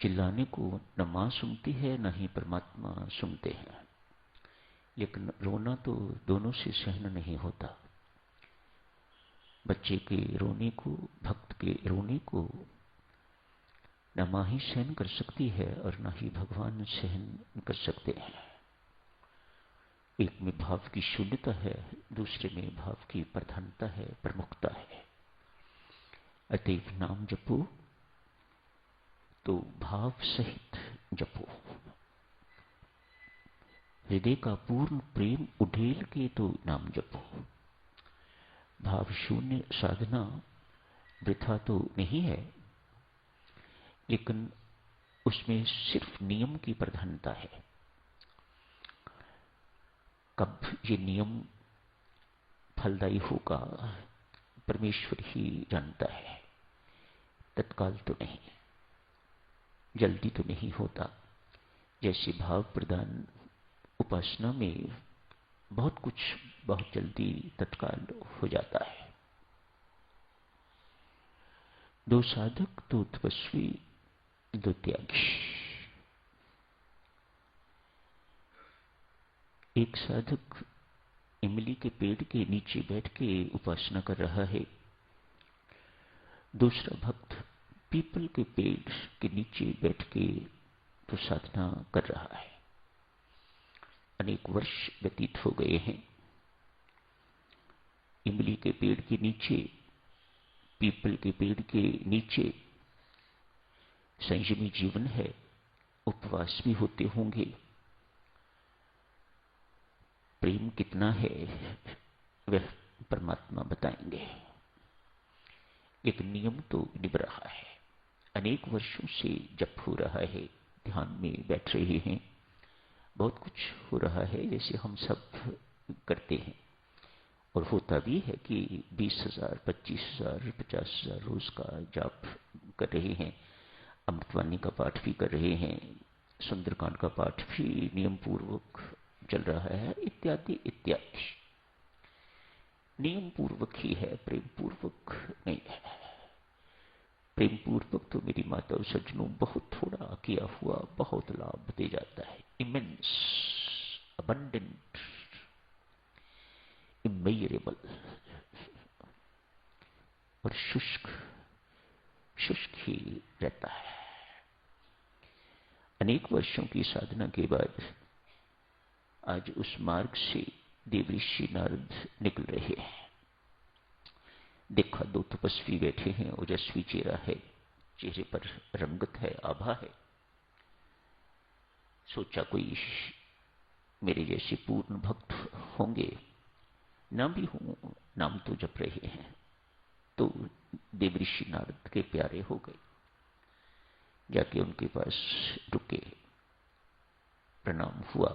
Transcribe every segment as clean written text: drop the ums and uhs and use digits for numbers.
चिल्लाने को न मां सुनती है न ही परमात्मा सुनते हैं, लेकिन रोना तो दोनों से सहन नहीं होता। बच्चे के रोने को, भक्त के रोने को न मां ही सहन कर सकती है और न ही भगवान सहन कर सकते हैं। एक में भाव की शून्यता है, दूसरे में भाव की प्रधानता है, प्रमुखता है। अतएव नाम जपो तो भाव सहित जपो। हृदय का पूर्ण प्रेम उड़ेल के तो नाम जपो। भाव शून्य साधना वृथा तो नहीं है, लेकिन उसमें सिर्फ नियम की प्रधानता है। कब ये नियम फलदायी होगा परमेश्वर ही जानता है। तत्काल तो नहीं, जल्दी तो नहीं होता। जैसे भाव प्रदान उपासना में बहुत कुछ बहुत जल्दी तत्काल हो जाता है। दो साधक, दो तपस्वी, दो त्यागी। एक साधक इमली के पेड़ के नीचे बैठ के उपासना कर रहा है, दूसरा भक्त पीपल के पेड़ के नीचे बैठ के तो साधना कर रहा है। अनेक वर्ष व्यतीत हो गए हैं। इमली के पेड़ के नीचे, पीपल के पेड़ के नीचे संयमी जीवन है, उपवास भी होते होंगे। प्रेम कितना है वह परमात्मा बताएंगे, एक नियम तो निभ रहा है। अनेक वर्षों से जप हो रहा है, ध्यान में बैठ रहे हैं, बहुत कुछ हो रहा है जैसे हम सब करते हैं। और होता भी है कि 20,000, 25,000, 50,000 रोज का जाप कर रहे हैं, अमृतवाणी का पाठ भी कर रहे हैं, सुंदरकांड का पाठ भी नियम पूर्वक चल रहा है, इत्यादि इत्यादि। नियम पूर्वक ही है, प्रेम पूर्वक नहीं है। प्रेम पूर्वक तो मेरी माता और सज्जनों बहुत थोड़ा किया हुआ बहुत लाभ दे जाता है। Immense, abundant, immeasurable. और शुष्क शुष्क ही रहता है। अनेक वर्षों की साधना के बाद आज उस मार्ग से देवऋषि नारद निकल रहे हैं। देखा दो तपस्वी बैठे हैं, ओजस्वी चेहरा है, चेहरे पर रंगत है, आभा है। सोचा कोई मेरे जैसे पूर्ण भक्त होंगे, ना भी हूं, नाम तो जप रहे हैं। तो देवऋषि नारद के प्यारे हो गए, जाके उनके पास रुके, प्रणाम हुआ,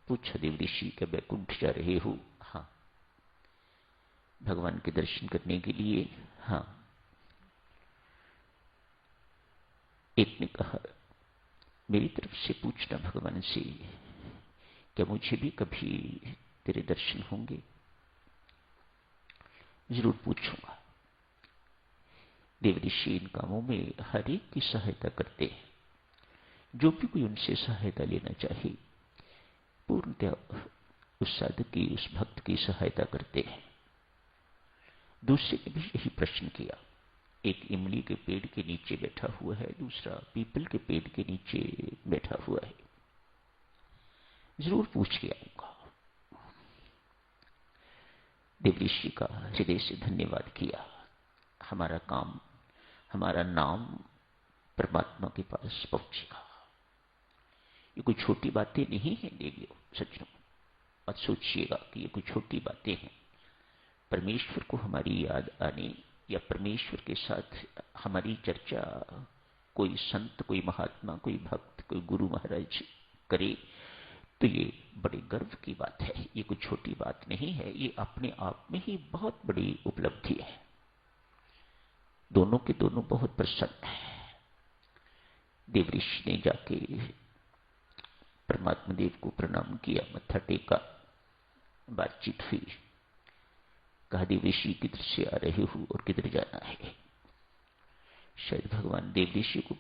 पूछा देवऋषि क्या बैकुंठ जा रहे हो? हाँ। भगवान के दर्शन करने के लिए? हाँ। एक ने कहा मेरी तरफ से पूछना भगवान से, क्या मुझे भी कभी तेरे दर्शन होंगे? जरूर पूछूंगा। देवऋषि इन कामों में हर एक की सहायता करते हैं। जो भी कोई उनसे सहायता लेना चाहे पूर्णतः उस साधक की, उस भक्त की सहायता करते हैं। दूसरे ने भी यही प्रश्न किया। एक इमली के पेड़ के नीचे बैठा हुआ है, दूसरा पीपल के पेड़ के नीचे बैठा हुआ है, जरूर पूछ के आऊंगा। देवऋषि का हृदय से धन्यवाद किया। हमारा काम, हमारा नाम परमात्मा के पास पहुंचेगा। ये कोई छोटी बातें नहीं है देवियों, सज्जनों, मत सोचिएगा कि ये कोई छोटी बातें हैं। परमेश्वर को हमारी याद आने या परमेश्वर के साथ हमारी चर्चा कोई संत, कोई महात्मा, कोई भक्त, कोई गुरु महाराज करे तो ये बड़े गर्व की बात है। ये कोई छोटी बात नहीं है, ये अपने आप में ही बहुत बड़ी उपलब्धि है। दोनों के दोनों बहुत प्रसन्न है। देवऋषि ने जाके परमात्मा देव को प्रणाम किया, मत्था टेका, बातचीत हुई। कहा देवऋषि किधर से आ रहे हो और किधर जाना है? शायद भगवान देवऋषि को